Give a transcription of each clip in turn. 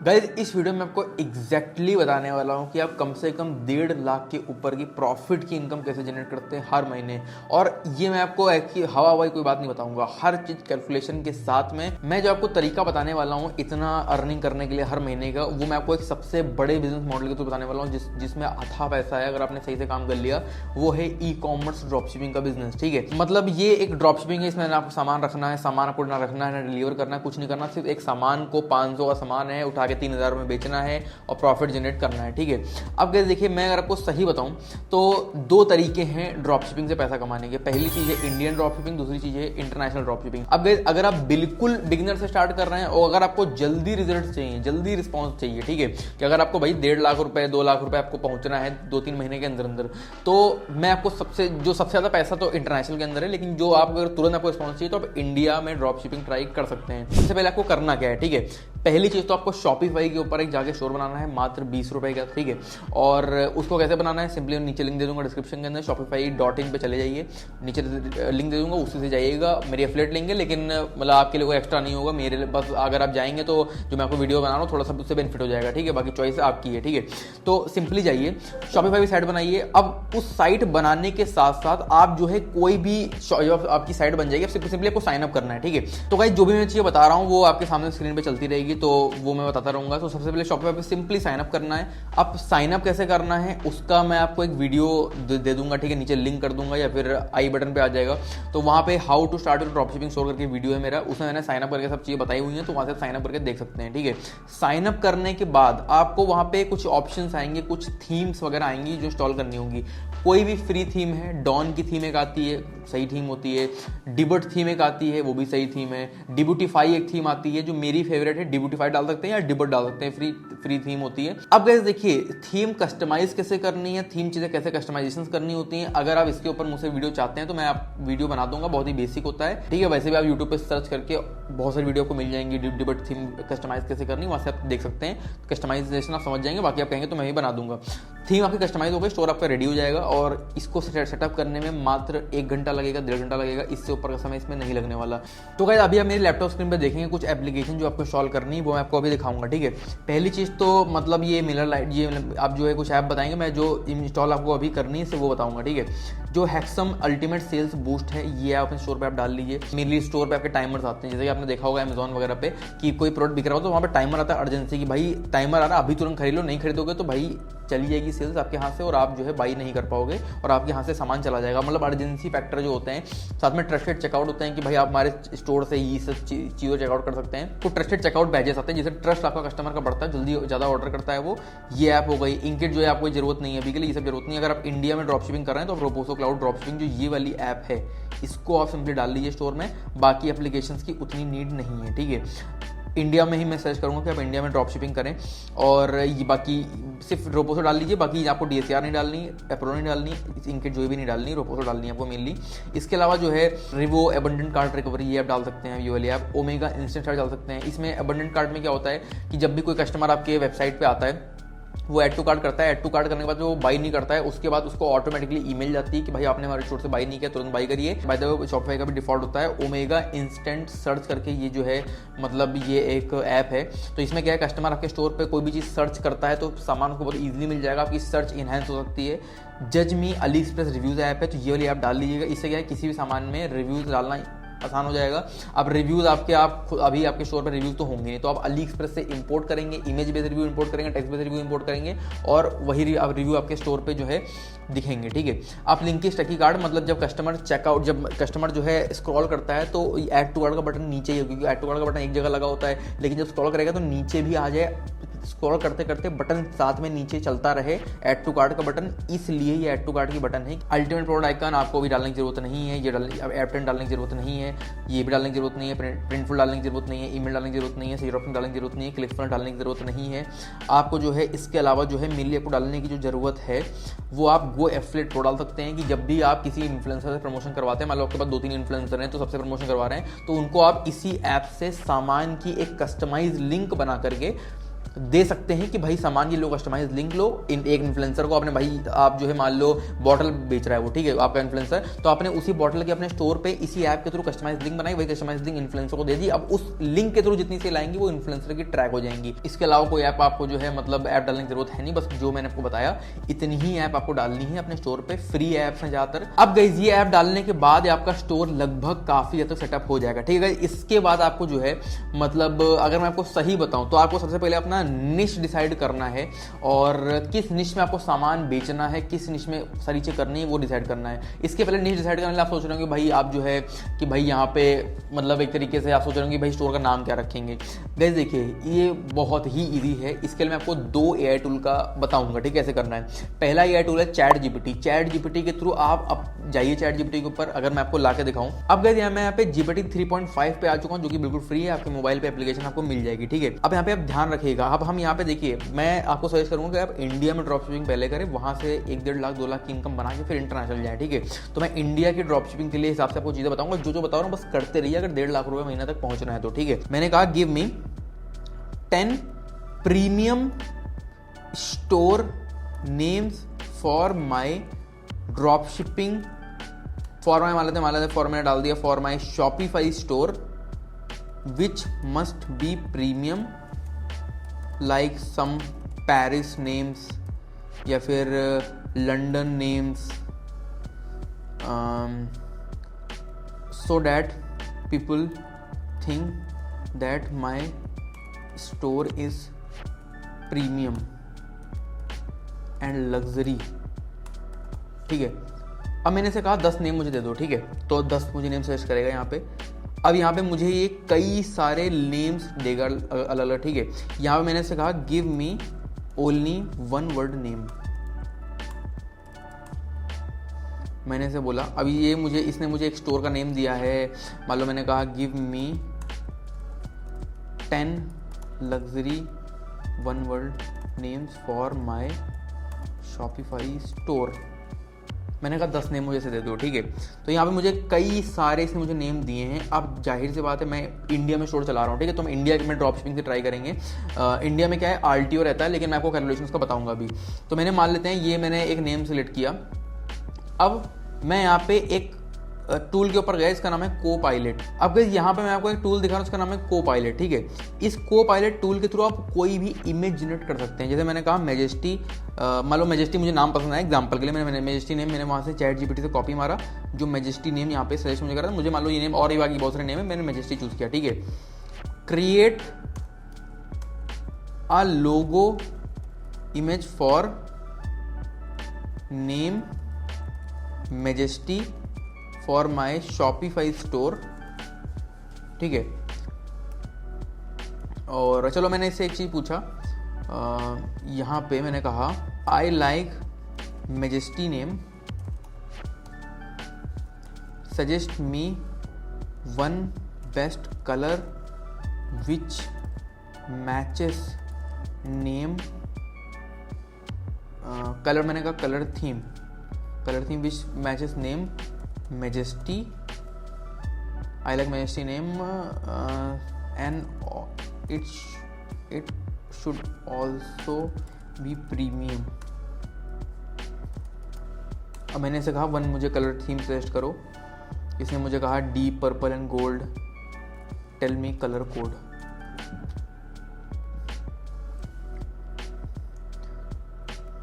Guys इस video में आपको एग्जैक्टली बताने वाला हूँ कि आप कम से कम 1.5 लाख के ऊपर की प्रॉफिट की इनकम कैसे जनरेट करते हैं हर महीने। और ये मैं आपको हवा हवाई कोई बात नहीं बताऊंगा, हर चीज कैलकुलेशन के साथ में मैं जो आपको तरीका बताने वाला हूँ इतना अर्निंग करने के लिए हर महीने का, वो मैं आपको एक सबसे बड़े बिजनेस मॉडल के थ्रू बताने वाला हूँ जिसमें अथाह पैसा है अगर आपने सही से काम कर लिया। वो है ई कॉमर्स ड्रॉप शिपिंग का बिजनेस। ठीक है, मतलब ये एक ड्रॉप शिपिंग है, इसमें आपको सामान रखना है, सामान आपको ना रखना है ना डिलीवर करना है, कुछ नहीं करना, सिर्फ एक सामान को 500 का सामान है उठा के 3000 में बेचना है और प्रॉफिट जनरेट करना है। ठीक है, अब गाइस देखिए मैं अगर आपको सही बताऊं तो दो तरीके हैं ड्रॉप शिपिंग से पैसा कमाने के। पहली चीज है इंडियन ड्रॉप शिपिंग, दूसरी चीज है इंटरनेशनल ड्रॉप शिपिंग। अब गाइस अगर आप बिल्कुल बिगिनर से स्टार्ट कर रहे हैं और अगर आपको जल्दी रिजल्ट चाहिए, जल्दी रिस्पॉन्स चाहिए, ठीक है, कि अगर आपको भाई 1.5 लाख रुपए 2 लाख रुपए आपको पहुंचना है 2-3 महीने के अंदर अंदर, तो मैं आपको सबसे ज्यादा पैसा तो इंटरनेशनल के अंदर है, लेकिन जो आप अगर तुरंत आपको रिस्पॉन्स चाहिए तो आप इंडिया में ड्रॉप शिपिंग ट्राई कर सकते हैं। सबसे पहले आपको करना क्या है, ठीक है, पहली चीज तो आपको शॉपिफाई के ऊपर एक जाके स्टोर बनाना है मात्र 20 रुपए का। ठीक है, और उसको कैसे बनाना है, सिंपली नीचे लिंक दे दूंगा डिस्क्रिप्शन के अंदर, shopify.in पे चले जाइए, नीचे लिंक दे दूंगा, उसी से जाइएगा। मेरी एफिलिएट लिंक है, लेकिन मतलब आपके लिए कोई एक्स्ट्रा नहीं होगा, मेरे लिए बस अगर आप जाएंगे तो जो मैं आपको वीडियो बना रहा हूँ थोड़ा सा उससे बेनिफिट हो जाएगा। ठीक है, बाकी चॉइस आपकी है। ठीक है, तो सिंपली जाइए शॉपिफाई की साइट बनाइए। अब उस साइट बनाने के साथ साथ आप जो है कोई भी आपकी साइट बन जाएगी, सिंपली आपको साइन अप करना है। ठीक है, तो गाइस जो भी मैं चीजें बता रहा हूँ वो आपके सामने स्क्रीन पे चलती रहेगी, तो वो मैं बताता रहूंगा। तो सबसे पहले शॉपिफाई पे सिंपली साइन अप करना है। अब साइन अप कैसे करना है उसका मैं आपको एक वीडियो दे दूंगा, ठीक है, नीचे लिंक कर दूंगा या फिर आई बटन पे आ जाएगा। तो वहां पे how to start your drop shipping store करके वीडियो है मेरा, उसमें मैंने साइन अप करके सब चीजें बताई हुई हैं, तो वहां से साइन अप करके देख सकते हैं। ठीक है, साइन अप करने के बाद आपको वहां पे कुछ ऑप्शंस आएंगे, कुछ थीम्स वगैरह आएंगी जो इंस्टॉल करनी होंगी। कोई भी फ्री थीम है, डॉन की थीम एक आती है, सही थीम होती है, डिबट थीम एक आती है, वो भी सही थीम है, डिबूटिफाई एक थीम आती है जो मेरी फेवरेट है, डिबूटिफाई डाल सकते हैं या डिबट डाल सकते हैं, फ्री थीम होती है। अब गाइस देखिए थीम कस्टमाइज कैसे करनी है, थीम चीजें कैसे कस्टमाइजेशन करनी होती हैं, अगर आप इसके ऊपर मुझसे वीडियो चाहते हैं तो मैं आप वीडियो बना दूंगा, बहुत ही बेसिक होता है। ठीक है, वैसे भी आप यूट्यूब पे सर्च करके बहुत सारी वीडियो को मिल जाएंगी, डिबट थीम कस्टमाइज कैसे करनी, वहां से आप देख सकते हैं, कस्टमाइजेशन आप समझ जाएंगे। बाकी आप कहेंगे तो मैं ही बना दूंगा। थीम आपकी कस्टमाइज हो गई, स्टोर आपका रेडी हो जाएगा और इसको सेटअप करने में मात्र 1 घंटा लगेगा, 1.5 घंटा लगेगा, इससे ऊपर का समय इसमें नहीं लगने वाला। तो गाइस अभी आप मेरे लैपटॉप स्क्रीन पर देखेंगे कुछ एप्लीकेशन जो आपको इंस्टॉल करनी है, वो मैं आपको अभी दिखाऊंगा। ठीक है, पहली चीज तो मतलब ये मिलर लाइट, ये आप जो है कुछ ऐप बताएंगे, मैं जो इंस्टॉल आपको अभी करनी है वो बताऊंगा। ठीक है, जो हैक्सम अल्टीमेट सेल्स बूस्ट है, ये आप अपने स्टोर पे आप डाल लीजिए। मेनली स्टोर पे आपके टाइमर्स आते हैं, जैसे कि आपने देखा होगा अमेजॉन वगैरह पे कि कोई प्रोडक्ट बिक रहा हो तो वहाँ पे टाइमर आता है अर्जेंसी की, भाई टाइमर आ रहा है अभी तुरंत खरीद लो, नहीं खरीदोगे तो भाई चली जाएगी सेल्स आपके हाथ से और आप जो है बाई नहीं कर पाओगे और आपके हाथ से सामान चला जाएगा। मतलब अर्जेंसी फैक्टर जो होते हैं, साथ में ट्रस्टेड चेकआउट होते हैं कि भाई आप हमारे स्टोर से ये सब चीज़ों चेकआउट कर सकते हैं। तो ट्रस्टेड चेकआउट बैजेस आते हैं जिससे ट्रस्ट आपका कस्टमर का बढ़ता है, जल्दी ज़्यादा ऑर्डर करता है वो। ये ऐप हो गई। इनकिट जो है आपको जरूरत नहीं है अभी के लिए, ये सब जरूरत नहीं है। अगर आप इंडिया में ड्रॉप शिपिंग कर रहे हैं तो रोबोसो क्लाउड ड्रॉप शिपिंग जो ये वाली ऐप है इसको आप सिंपली डाल लीजिए स्टोर में, बाकी एप्लीकेशंस की उतनी नीड नहीं है। ठीक है, इंडिया में ही मैं सजेस्ट करूंगा कि आप इंडिया में ड्रॉप शिपिंग करें और ये बाकी सिर्फ रोपोसो डाल लीजिए, बाकी आपको DSCR नहीं डालनी, एप्रो नहीं डालनी, इनके जो भी नहीं डालनी, रोपोसो डालनी है आपको मेनली। इसके अलावा जो है रिवो एबंडेंट कार्ट रिकवरी ये आप डाल सकते हैं, ये वाली आप ओमेगा इंस्टेंट चार्ट डाल सकते हैं। इसमें एबंडेंट कार्ट में क्या होता है कि जब भी कोई कस्टमर आपके वेबसाइट पर आता है वो ऐड टू कार्ट करता है, ऐड टू कार्ट करने के बाद जो बाई नहीं करता है उसके बाद उसको ऑटोमेटिकली ईमेल जाती है कि भाई आपने हमारे स्टोर से बाई नहीं किया, तुरंत बाई करिए। बाय द वे शॉपिफाई का भी डिफॉल्ट होता है ओमेगा इंस्टेंट सर्च करके, ये जो है मतलब ये एक ऐप है। तो इसमें क्या है, कस्टमर आपके स्टोर पे कोई भी चीज़ सर्च करता है तो सामान उसको बहुत ईजिली मिल जाएगा, आपकी सर्च इनहेंस हो सकती है। जज मी अली एक्सप्रेस रिव्यूज ऐप है, तो ये वाली ऐप डाल लीजिएगा। इससे क्या है, किसी भी सामान में रिव्यूज डालना आसान हो जाएगा। अब रिव्यूज अभी आपके स्टोर पर रिव्यूज तो होंगे नहीं, तो आप अली एक्सप्रेस से इंपोर्ट करेंगे, इमेज बेस्ड रिव्यू इंपोर्ट करेंगे, टेक्स्ट बेस्ड रिव्यू इंपोर्ट करेंगे और वही रिव्यू आपके स्टोर पे जो है दिखेंगे। ठीक है, आप लिंक की स्टकी कार्ड, मतलब जब कस्टमर जो है स्क्रॉल करता है तो ऐड टू कार्ड का बटन नीचे ही है, क्योंकि ऐड टू कार्ड का बटन एक जगह लगा होता है, लेकिन जब स्क्रॉल करेगा तो नीचे भी आ जाए, स्क्रॉल करते करते बटन साथ में नीचे चलता रहे, ऐड टू कार्ट का बटन, इसलिए ये ऐड टू कार्ट की बटन है। अल्टीमेट प्रोडक्ट आइकन आपको भी डालने की जरूरत नहीं है, ये एयरटेल डालने की जरूरत नहीं है, ये भी डालने की जरूरत नहीं है, प्रिंटफुल डालने की जरूरत नहीं है, ईमेल डालने की जरूरत नहीं है, सीरोपिंग डालने की जरूरत नहीं है, क्लिकफुल डालने की जरूरत नहीं है आपको। जो है इसके अलावा जो है मेनली आपको डालने की जो जरूरत है वो आप गो एफिलिएट प्रो डाल सकते हैं कि जब भी आप किसी इन्फ्लुएंसर से प्रमोशन करवाते हैं, मान लो आपके पास 2-3 इन्फ्लुएंसर हैं तो सबसे प्रमोशन करवा रहे हैं, तो उनको आप इसी ऐप से सामान की एक कस्टमाइज लिंक बना करके दे सकते हैं कि भाई सामान ये लो, कस्टमाइज लिंक लो। एक इन्फ्लुएंसर को आपने, भाई आप जो है मान लो बॉटल बेच रहा है वो, ठीक है, आपका इन्फ्लुएंसर, तो आपने उसी बॉटल के अपने स्टोर पे इसी ऐप के थ्रू कस्टमाइज लिंक बनाई, वही कस्टमाइज लिंक इन्फ्लुएंसर को दे दी। अब उस लिंक के थ्रू जितनी सेल आएंगी वो इन्फ्लुएंसर की ट्रैक हो जाएंगी। इसके अलावा कोई ऐप आपको जो है मतलब ऐप डालने की जरूरत है नहीं, बस जो मैंने आपको बताया इतनी ही ऐप आपको डालनी है अपने स्टोर पे, फ्री ऐप्स हैं ज्यादातर। अब गाइस ये ऐप डालने के बाद आपका स्टोर लगभग काफी हद तक सेटअप हो जाएगा, ठीक है। इसके बाद आपको जो है मतलब अगर मैं आपको सही बताऊं तो आपको सबसे पहले अपना निश डिसाइड करना है, और किस निश में आपको सामान बेचना है, किस निश में सारी चीजें करनी है वो डिसाइड करना है। इसके पहले निश डिसाइड करने के लिए आप सोच रहे हो कि भाई आप जो है कि भाई यहाँ पे मतलब एक तरीके से आप सोच रहे हो कि भाई स्टोर का नाम क्या रखेंगे। गाइस देखिए ये बहुत ही ईजी है। इसके लिए मैं आपको 2 एआई टूल का बताऊंगा, ठीक है, कैसे करना है। पहला एआई टूल है चैट जीपीटी। चैट जीपीटी के थ्रू आप अब जाइए चैट जीपीटी के ऊपर, अगर मैं आपको ला के दिखाऊं। अब गाइस मैं यहाँ पे जीपीटी 3.5 पे आ चुका हूँ, जो कि बिल्कुल फ्री है, आपके मोबाइल पे एप्लीकेशन आपको मिल जाएगी, ठीक है। अब यहाँ पे आप ध्यान रखिएगा, अब हम यहाँ पे देखिए, मैं आपको सजेस्ट करूंगा कि आप इंडिया में ड्रॉप शिपिंग पहले करें, वहां से 1-1.5 लाख 2 लाख की इनकम बना के फिर इंटरनेशनल जाए, ठीक है। तो मैं इंडिया की ड्रॉप शिपिंग के लिए हिसाब से आपको चीजें बताऊंगा, जो बता रहा हूँ बस करते रहिए, अगर 1.5 लाख रुपए महीना तक पहुंचना है तो, ठीक है। मैंने कहा give me 10 premium store names for my drop shipping, for my मान लेते फॉर मैंने डाल दिया, for my Shopify store which must be premium, like some Paris names या फिर London names, so that people think that my store is premium and luxury, ठीक है। अब मैंने से कहा 10 नेम मुझे दे दो, ठीक है, तो 10 मुझे नेम सजेस्ट करेगा यहाँ पे। अब यहाँ पे मुझे ये कई सारे नेम्स देगा अलग अलग, ठीक है। यहाँ पे मैंने से कहा गिव मी ओनली 1 वर्ड नेम, मैंने से बोला। अभी ये मुझे इसने मुझे एक स्टोर का नेम दिया है, मान लो मैंने कहा give me 10 luxury 1 word names for my Shopify store. मैंने कहा 10 नेम मुझे से दे दो, ठीक है। तो यहाँ पे मुझे कई सारे इसने मुझे नेम दिए हैं। अब जाहिर सी बात है मैं इंडिया में स्टोर चला रहा हूँ, ठीक है, तो मैं इंडिया में ड्रॉप शिपिंग से ट्राई करेंगे। इंडिया में क्या है आरटीओ रहता है, लेकिन मैं आपको कैलकुलेशंस का बताऊंगा अभी। तो मैंने मान लेते हैं ये मैंने एक नेम सेलेक्ट किया। अब मैं यहाँ पे एक टूल के ऊपर गया, इसका नाम है को पायलट। अब गाइस यहाँ पे मैं आपको एक टूल दिखा रहा हूँ, उसका नाम है को पायलट, ठीक है। इस को पायलट टूल के थ्रू आप कोई भी इमेज जनरेट कर सकते हैं। जैसे मैंने कहा मेजेस्टी, मान लो मेजेस्टी मुझे नाम पसंद आया, एग्जांपल के लिए मैंने मेजेस्टी नेम मैंने वहाँ से चैट जीपीटी से कॉपी मारा, जो मेजेस्टी नेम यहाँ पे सजेस्ट मुझे कर रहा है, मुझे मान लो ये नेम और ये बाकी बहुत सारे नेम है, मैंने मेजेस्टी चूज किया, ठीक है। Create a logo image for name majesty for my Shopify store, ठीक है। और चलो मैंने इससे एक चीज पूछा, यहाँ पे मैंने कहा I like majesty name, suggest me 1 best colour which matches name, colour मैंने कहा colour theme which matches name majesty, I like majesty name and it should also be premium. अब मैंने इसे कहा 1 मुझे कलर थीम सजेस्ट करो, इसने मुझे कहा deep purple and gold, tell me colour code,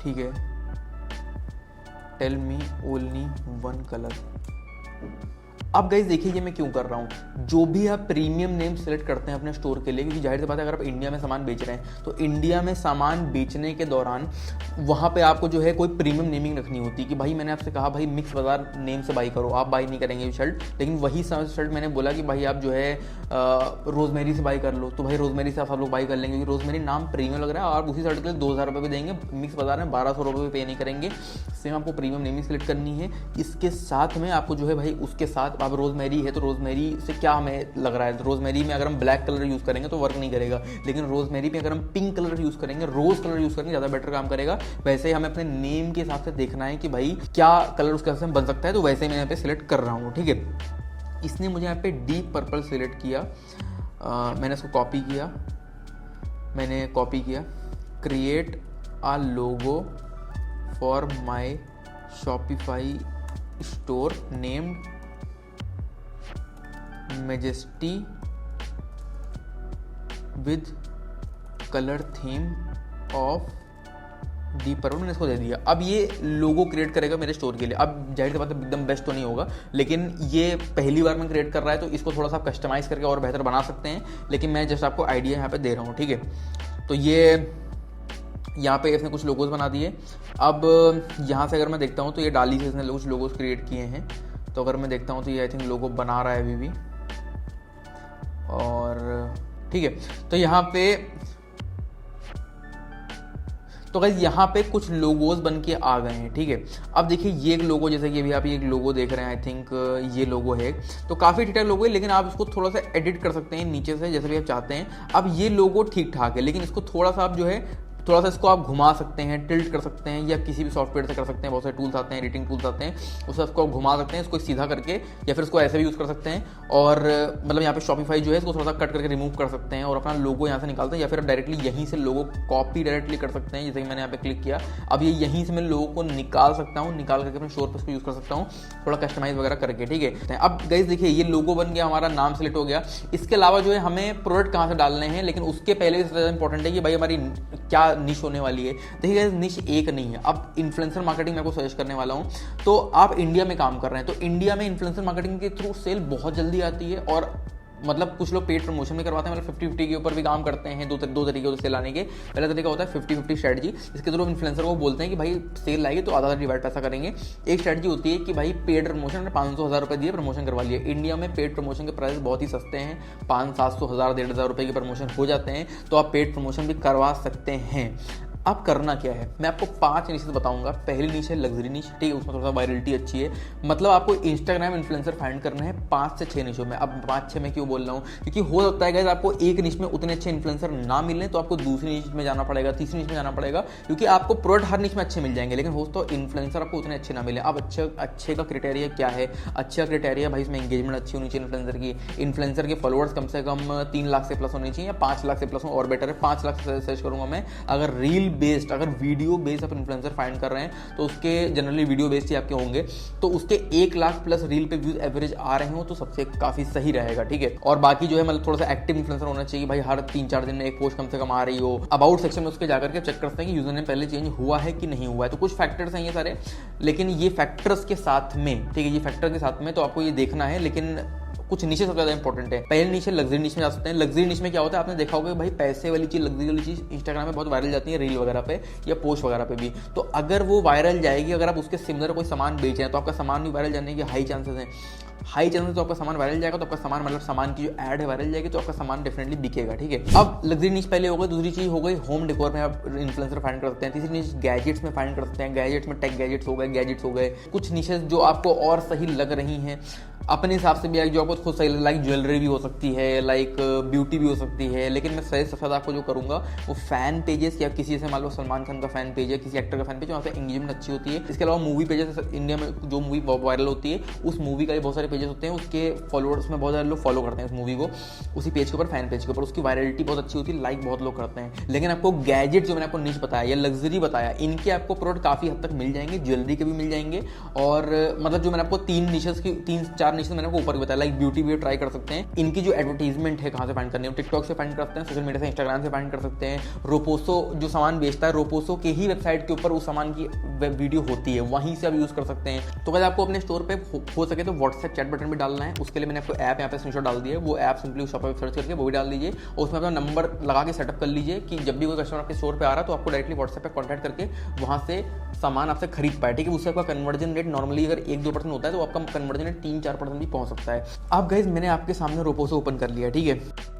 ठीक है, टेल मी ओनली 1 कलर। अब गाइस देखिए ये मैं क्यों कर रहा हूँ, जो भी आप प्रीमियम नेम सेलेक्ट करते हैं अपने स्टोर के लिए, क्योंकि जाहिर सी बात है अगर आप इंडिया में सामान बेच रहे हैं तो इंडिया में सामान बेचने के दौरान वहाँ पे आपको जो है कोई प्रीमियम नेमिंग रखनी होती है कि भाई मैंने आपसे कहा भाई मिक्स बाजार नेम से बाई करो, आप बाई नहीं करेंगे शर्ट, लेकिन वही शर्ट मैंने बोला कि भाई आप जो है रोजमेरी से बाई कर लो, तो भाई रोजमेरी से आप सब लोग बाई कर लेंगे, क्योंकि रोजमेरी नाम प्रीमियम लग रहा है और उसी शर्ट के लिए 2000 रुपये भी देंगे, मिक्स बाजार में 1200 रुपये पे नहीं करेंगे। सेम आपको प्रीमियम नेमिंग सेलेक्ट करनी है। इसके साथ में आपको जो है भाई उसके साथ आप रोजमेरी है तो रोजमेरी से क्या हमें लग रहा है, रोजमेरी में अगर हम ब्लैक कलर यूज करेंगे तो वर्क नहीं करेगा, लेकिन रोजमेरी में अगर हम पिंक कलर यूज करेंगे, रोज कलर यूज करेंगे, ज्यादा बेटर काम करेगा। वैसे ही हमें अपने नेम के हिसाब से देखना है कि भाई क्या कलर उसके हिसाब से बन सकता है, तो वैसे ही मैं यहाँ पे सिलेक्ट कर रहा हूँ, ठीक है। इसने मुझे यहाँ पे डीप पर्पल सिलेक्ट किया, मैंने इसको कॉपी किया, मैंने कॉपी किया, create a logo for my Shopify store named majesty with colour theme of deep purple, मैंने इसको दे दिया। अब ये लोगो क्रिएट करेगा मेरे स्टोर के लिए। अब जाहिर सी बात है एकदम बेस्ट तो नहीं होगा, लेकिन ये पहली बार मैं क्रिएट कर रहा है तो इसको थोड़ा सा कस्टमाइज़ करके और बेहतर बना सकते हैं, लेकिन मैं जस्ट आपको आइडिया यहाँ पे दे रहा हूँ, ठीक है। तो ये यहाँ पे इसने कुछ लोगोस बना दिए। अब यहाँ से अगर मैं देखता हूँ तो ये डाली से इसने कुछ लोगोस क्रिएट किए हैं। तो अगर मैं देखता हूँ तो ये आई थिंक लोगो बना रहा है अभी भी, और ठीक है। तो यहाँ पे यहाँ पे कुछ लोगोस बन के आ गए हैं, ठीक है। अब देखिए ये एक लोगो, जैसे कि अभी आप ये एक लोगो देख रहे हैं, आई थिंक ये लोगो है, तो काफ़ी ठीक ठाक लोगो है, लेकिन आप इसको थोड़ा सा एडिट कर सकते हैं नीचे से जैसे भी आप चाहते हैं। अब ये लोगो ठीक ठाक है, लेकिन इसको थोड़ा सा आप जो है थोड़ा सा इसको आप घुमा सकते हैं, टिल्ट कर सकते हैं, या किसी भी सॉफ्टवेयर से कर सकते हैं। बहुत सारे टूल्स आते हैं, एडिटिंग टूल्स आते हैं, उससे इसको आप घुमा सकते हैं, इसको सीधा करके, या फिर इसको ऐसे भी यूज़ कर सकते हैं। और मतलब यहाँ पे शॉपिफाई जो है इसको थोड़ा सा कट करके रिमूव कर सकते हैं और अपना लोगो यहाँ से निकालते हैं, या फिर डायरेक्टली यहीं से लोगो कॉपी डायरेक्टली कर सकते हैं, जैसे कि मैंने यहाँ पे क्लिक किया। अब ये यहीं से मैं लोगो को निकाल सकता हूँ, निकाल करके अपने स्टोर पर इसको यूज़ कर सकता हूँ, थोड़ा कस्टमाइज वगैरह करके, ठीक है। अब गाइस देखिए ये लोगो बन गया, हमारा नाम सेलेक्ट हो गया। इसके अलावा जो है हमें प्रोडक्ट कहाँ से डालने हैं, लेकिन उसके पहले सबसे ज़्यादा इंपॉर्टेंट है कि भाई हमारी क्या निश होने वाली है। देखिए गाइस निश एक नहीं है। अब इन्फ्लुएंसर मार्केटिंग मैं आपको सजेस्ट करने वाला हूं। तो आप इंडिया में काम कर रहे हैं, तो इंडिया में इन्फ्लुएंसर मार्केटिंग के थ्रू सेल बहुत जल्दी आती है, और मतलब कुछ लोग पेड प्रमोशन भी करवाते हैं, मतलब 50-50 के ऊपर भी काम करते हैं। दो तरीके से सेल आने के। पहला तरीका होता है 50-50 स्ट्रेटजी, इसके थ्रू इन्फ्लुएंसर को बोलते हैं कि भाई सेल आएगी तो आधा डिवाइड पैसा करेंगे। एक स्ट्रेटजी होती है कि भाई पेड प्रमोशन ने 500-1000 रुपये दिए, प्रमोशन करवा लिए। इंडिया में पेड प्रमोशन के प्राइस बहुत ही सस्ते हैं, 500-700 1,000-1,500 रुपये के प्रमोशन हो जाते हैं, तो आप पेड प्रमोशन भी करवा सकते हैं। अब करना क्या है, मैं आपको 5 निशेस बताऊंगा। पहली निश है लग्जरी निश, ठीक है, उसमें थोड़ा सा वायरलिटी अच्छी है। मतलब आपको इंस्टाग्राम इन्फ्लुएंसर फाइंड करना है 5 से 6 निशों में। अब 5-6 में क्यों बोल रहा हूँ, क्योंकि हो सकता है गाइस आपको एक निश में उतने अच्छे इन्फ्लुएंसर ना मिले, तो आपको दूसरी निश में जाना पड़ेगा, तीसरी निश में जाना पड़ेगा, क्योंकि आपको प्रोडक्ट हर निश में अच्छे मिल जाएंगे, लेकिन हो तो इन्फ्लुएंसर आपको उतने अच्छे ना मिले। अब अच्छे का क्राइटेरिया क्या है? अच्छे का क्राइटेरिया भाई इसमें एंगेजमेंट अच्छी होनी चाहिए इन्फ्लुएंसर की, इन्फ्लुएंसर के फॉलोअर्स कम से कम 3 लाख से प्लस होनी चाहिए, या 5 लाख से प्लस हो और बेटर है। 5 लाख से सर्च करूंगा मैं। अगर रील बेस्ड, अगर वीडियो बेस्ड आप इन्फ्लुएंसर फाइंड कर रहे हैं, तो उसके जनरली वीडियो बेस्ड ही आपके होंगे, तो उसके 1 लाख प्लस रील पे व्यूज एवरेज आ रहे हो तो सबसे काफी सही रहेगा, ठीक है। और बाकी जो है मतलब थोड़ा सा एक्टिव इन्फ्लुएंसर होना चाहिए भाई, हर 3-4 दिन में एक पोस्ट कम से कम आ रही हो। अबाउट सेक्शन में उसके जाकर के चेक करते हैं कि यूजर ने पहले चेंज हुआ है कि नहीं हुआ है। तो कुछ फैक्टर्स हैं ये सारे, लेकिन ये फैक्टर्स के साथ में, ठीक है, ये फैक्टर के साथ में तो आपको ये देखना है। लेकिन कुछ नीचे सबसे ज्यादा इंपॉर्टेंट है। पहले नीचे लग्जरी निश में जा सकते हैं। लग्जरी निश में क्या होता है, आपने देखा होगा भाई पैसे वाली चीज, लग्जरी वाली चीज इंस्टाग्राम में बहुत वायरल जाती है, रील वगैरह पे या पोस्ट वगैरह पे भी। तो अगर वो वायरल जाएगी, अगर आप उसके सिमिलर कोई सामान बेच रहे हैं, तो आपका सामान भी वायरल जाने के हाई चांसेस हैं। हाई चांसेस तो आपका सामान वायरल जाएगा, तो आपका सामान मतलब सामान की जो ऐड है वायरल जाएगी, तो आपका सामान डेफिनेटली बिकेगा, ठीक है। अब लग्जरी निश पहले हो गई। दूसरी चीज हो गई होम डेकोर में आप इन्फ्लुएंसर फाइंड कर सकते हैं। तीसरी निश गैजेट्स में फाइंड कर सकते हैं। गैजेट्स में टेक गैजेट्स हो गए, गैजेट्स हो गए। कुछ निशेस जो आपको और सही लग रही हैं अपने हिसाब से भी, जो आपको खुद सही, लाइक ज्वेलरी भी हो सकती है, लाइक ब्यूटी भी हो सकती है। लेकिन मैं सही सबसे आपको जो करूंगा वो फैन पेजेस, या किसी से मान लो सलमान खान का फैन पेज है, किसी एक्टर का फैन पेज, वहाँ से एंगेजमेंट अच्छी होती है। इसके अलावा मूवी पेजेस, इंडिया में जो मूवी वायरल होती है उस मूवी का भी बहुत सारे पेजेस होते हैं, उसके फॉलोअर्स में बहुत सारे लोग फॉलो करते हैं उस मूवी को, उसी पेज के ऊपर, फैन पेज के ऊपर। उसकी वायरलिटी बहुत अच्छी होती है, लाइक बहुत लोग करते हैं। लेकिन आपको गैजेट जो मैंने आपको निश बताया या लग्जरी बताया, इनके आपको प्रोडक्ट काफी हद तक मिल जाएंगे, ज्वेलरी के भी मिल जाएंगे। और मतलब जो मैंने आपको 3 निशेस की 3-4 निशेस मैंने आपको ऊपर बताया, लाइक ब्यूटी भी ट्राई कर सकते हैं। इनकी जो एडवर्टीजमेंट है कहाँ से फाइंड करनी है, टिकटॉक से फाइंड कर सकते हैं, सोशल मीडिया से, इंस्टाग्राम से फाइंड कर सकते हैं। रोपोसो जो सामान बेचता है, रोपोसो के ही वेबसाइट के ऊपर उस सामान की वेब वीडियो होती है, वहीं से आप यूज कर सकते हैं। तो अगर आपको अपने स्टोर पे हो सके तो व्हाट्सएप चैट बटन भी डालना है, उसके लिए मैंने आपको ऐप यहाँ पे स्क्रीनशॉट डाल दिया है। वो ऐप सिंपली शॉप पे सर्च करके वो भी डाल दीजिए, और उसमें अपना नंबर लगा के सेटअप कर लीजिए कि जब भी कोई कस्टमर आपके स्टोर पे आ रहा है तो आपको डायरेक्टली व्हाट्सएप पे कॉन्टैक्ट करके वहाँ से सामान आपसे खरीद पाए, ठीक है। उससे आपका कन्वर्जन रेट नॉर्मली अगर 1-2% होता है, तो आपका कन्वर्जन रेट 3-4% भी पहुंच सकता है। अब गाइस मैंने आपके सामने रोपोसो ओपन कर लिया, ठीक है।